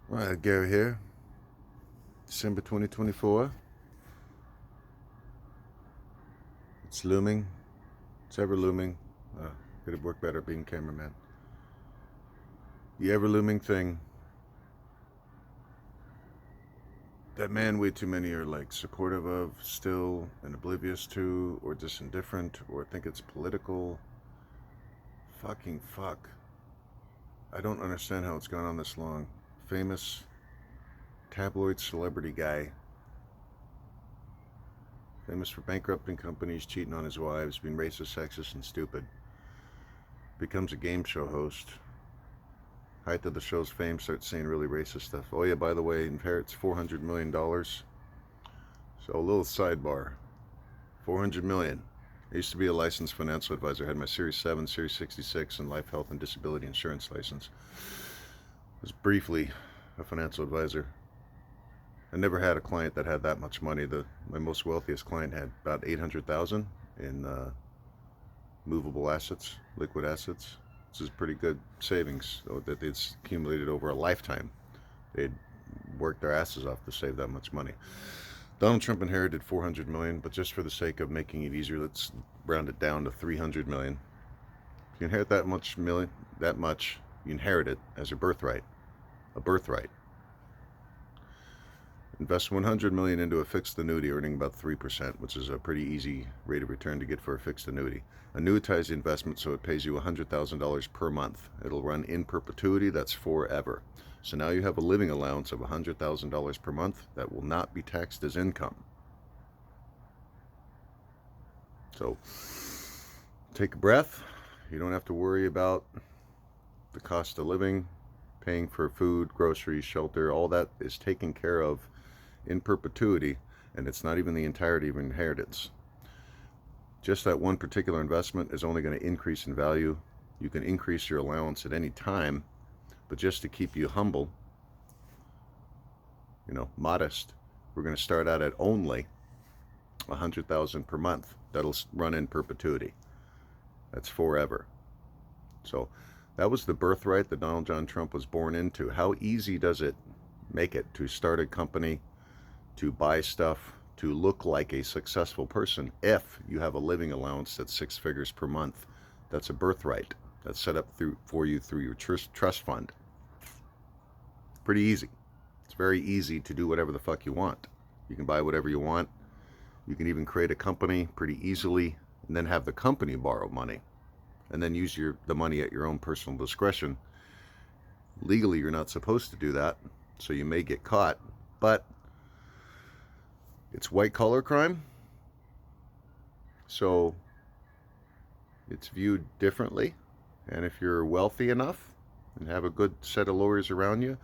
All right, Gary here. December 2024. It's looming. It's ever looming. Could have worked better being cameraman. The ever looming thing that way too many are like supportive of still and oblivious to, or just indifferent, or think it's political. Fucking fuck. I don't understand how it's gone on this long. Famous tabloid celebrity guy, famous for bankrupting companies, cheating on his wives, being racist, sexist, and stupid, becomes a game show host. Height of the show's fame, starts saying really racist stuff. Oh yeah, by the way, inherits $400 million. So a little sidebar. 400 million. I used to be a licensed financial advisor. I had my Series 7, Series 66, and life, health, and disability insurance license. I was briefly a financial advisor. I never had a client that had that much money. My most wealthiest client had about 800,000 in movable assets, liquid assets. This is pretty good savings that they'd accumulated over a lifetime. They'd worked their asses off to save that much money. Donald Trump inherited 400 million, but just for the sake of making it easier, let's round it down to 300 million. If you inherit that much, you inherit it as a birthright. A birthright. Invest 100 million into a fixed annuity, earning about 3%, which is a pretty easy rate of return to get for a fixed annuity. Annuitize the investment so it pays you $100,000 per month. It'll run in perpetuity. That's forever. So now you have a living allowance of $100,000 per month that will not be taxed as income. So take a breath. You don't have to worry about the cost of living, paying for food, groceries, shelter. All that is taken care of in perpetuity, and it's not even the entirety of inheritance. Just that one particular investment is only going to increase in value. You can increase your allowance at any time, but just to keep you humble, modest, we're going to start out at only 100,000 per month. That'll run in perpetuity. That's forever. So that was the birthright that Donald John Trump was born into. How easy does it make it to start a company, to buy stuff, to look like a successful person if you have a living allowance that's 6 figures per month? That's a birthright. That's set up for you through your trust fund. Pretty easy. It's very easy to do whatever the fuck you want. You can buy whatever you want. You can even create a company pretty easily and then have the company borrow money and then use the money at your own personal discretion. Legally, you're not supposed to do that, so you may get caught, but it's white collar crime, so it's viewed differently. And if you're wealthy enough and have a good set of lawyers around you,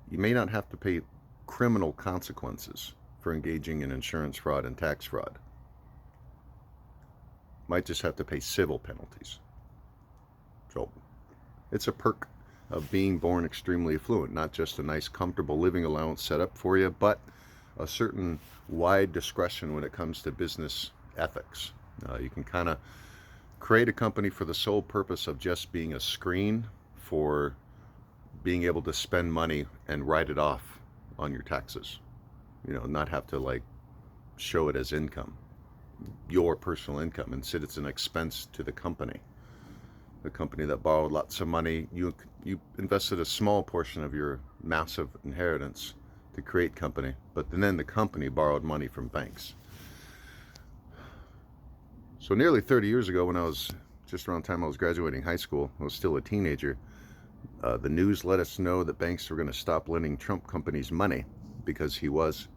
you may not have to pay criminal consequences for engaging in insurance fraud and tax fraud. Might just have to pay civil penalties. So it's a perk of being born extremely affluent, not just a nice comfortable living allowance set up for you, but a certain wide discretion when it comes to business ethics. You can kind of create a company for the sole purpose of just being a screen for being able to spend money and write it off on your taxes. Not have to like show it as income, your personal income. Instead, it's an expense to the company. The company that borrowed lots of money, you invested a small portion of your massive inheritance to create company, but then the company borrowed money from banks. So nearly 30 years ago, when I was just around the time I was graduating high school, I was still a teenager, the news let us know that banks were going to stop lending Trump companies money because he was,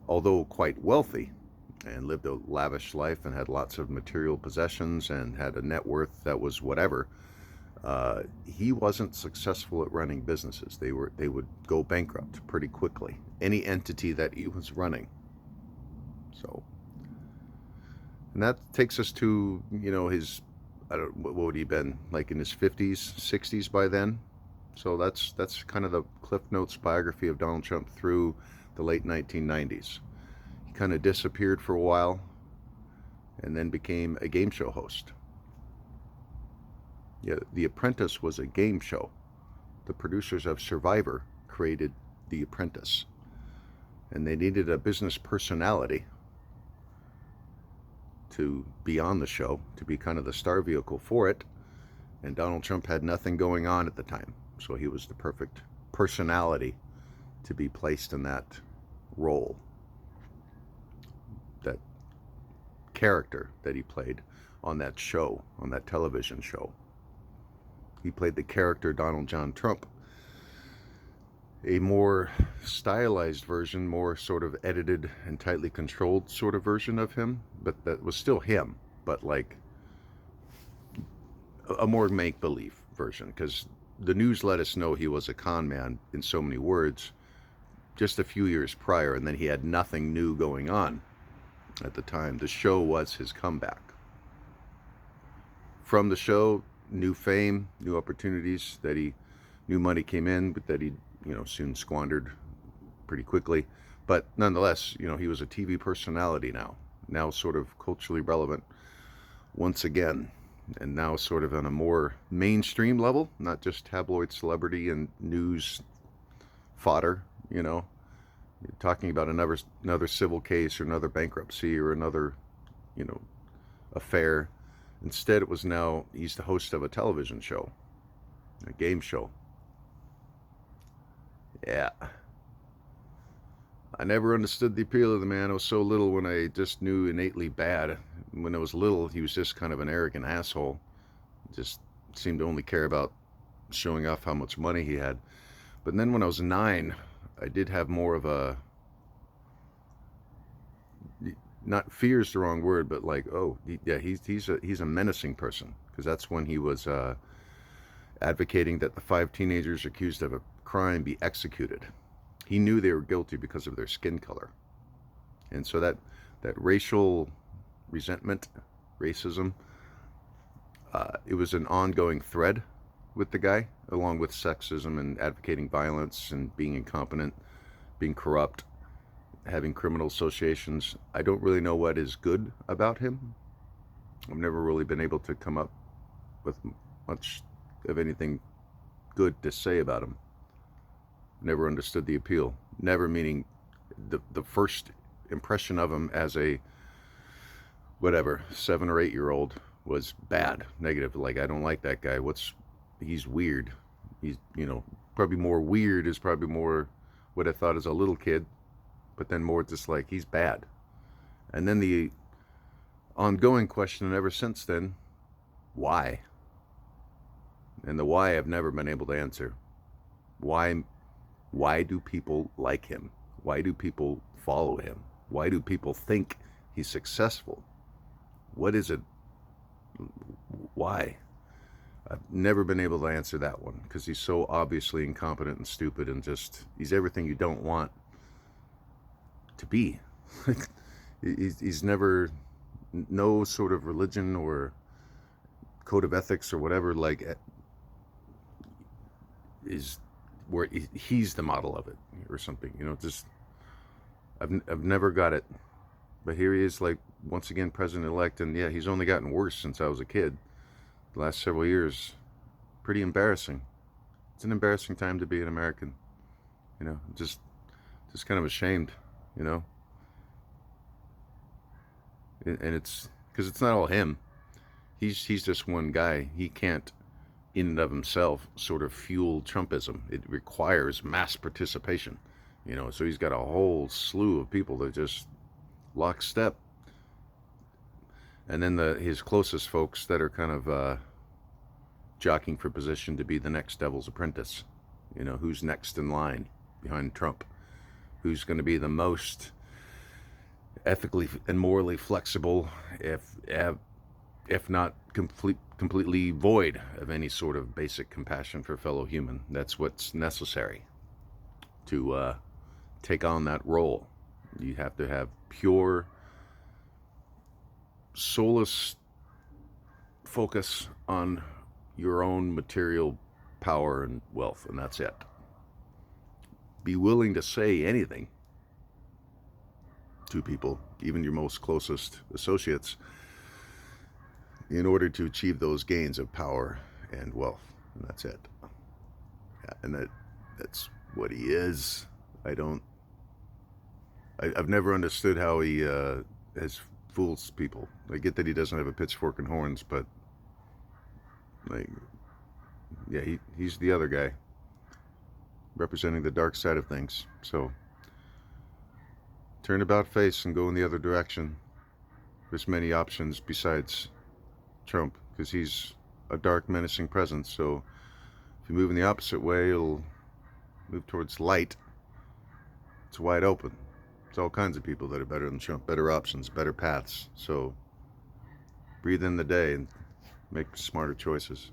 although quite wealthy and lived a lavish life and had lots of material possessions and had a net worth that was whatever, he wasn't successful at running businesses. They would go bankrupt pretty quickly, any entity that he was running. So, and that takes us to his, I don't, what would he been like in his 50s, 60s by then? So that's kind of the Cliff Notes biography of Donald Trump through the late 1990s. He kind of disappeared for a while and then became a game show host. Yeah, The Apprentice was a game show. The producers of Survivor created The Apprentice. And they needed a business personality to be on the show, to be kind of the star vehicle for it. And Donald Trump had nothing going on at the time. So he was the perfect personality to be placed in that role, that character that he played on that show, on that television show. He played the character Donald John Trump, a more stylized version, more sort of edited and tightly controlled sort of version of him, but that was still him, but like a more make-believe version, because the news let us know he was a con man in so many words just a few years prior, and then he had nothing new going on at the time. The show was his comeback. From the show, new fame, new opportunities, that he, new money came in, but that he, soon squandered pretty quickly. But nonetheless, he was a TV personality now sort of culturally relevant once again, and now sort of on a more mainstream level, not just tabloid celebrity and news fodder, talking about another civil case or another bankruptcy or another, affair. Instead, it was now he's the host of a television show, a game show. Yeah. I never understood the appeal of the man. I was so little when I just knew innately bad. When I was little, he was just kind of an arrogant asshole. Just seemed to only care about showing off how much money he had. But then when I was 9, I did have more of a, not fear is the wrong word, but like, he's a menacing person, because that's when he was advocating that the 5 teenagers accused of a crime be executed. He knew they were guilty because of their skin color. And so that racial resentment, racism, it was an ongoing thread with the guy, along with sexism and advocating violence and being incompetent, being corrupt, having criminal associations. I don't really know what is good about him. I've never really been able to come up with much of anything good to say about him. Never understood the appeal. Never, meaning the first impression of him as a 7 or 8 year old was bad, negative. Like, I don't like that guy. He's weird. He's, probably more weird is probably more what I thought as a little kid, but then more just like, he's bad. And then the ongoing question ever since then, why? And the why I've never been able to answer. Why do people like him? Why do people follow him? Why do people think he's successful? What is it? Why? I've never been able to answer that one, because he's so obviously incompetent and stupid, and just, he's everything you don't want to be. He's never, no sort of religion or code of ethics or whatever, like, is where he's the model of it or something, just, I've never got it. But here he is, like, once again, president-elect, and yeah, he's only gotten worse since I was a kid. The last several years, pretty embarrassing. It's an embarrassing time to be an American, just kind of ashamed, and it's because it's not all him. He's just one guy. He can't, in and of himself, sort of fuel Trumpism. It requires mass participation, so he's got a whole slew of people that just lockstep. And then his closest folks that are kind of jockeying for position to be the next Devil's Apprentice. Who's next in line behind Trump? Who's going to be the most ethically and morally flexible, if not completely void of any sort of basic compassion for fellow human? That's what's necessary to take on that role. You have to have pure, soulless focus on your own material power and wealth, and that's it. Be willing to say anything to people, even your most closest associates, in order to achieve those gains of power and wealth, and that's it. Yeah, and that's what he is. I've never understood how he has fools people. I get that he doesn't have a pitchfork and horns, but like, yeah, he's the other guy representing the dark side of things. So turn about face and go in the other direction. There's many options besides Trump, because he's a dark, menacing presence. So if you move in the opposite way, it'll move towards light. It's wide open. There's all kinds of people that are better than Trump, better options, better paths. So breathe in the day and make smarter choices.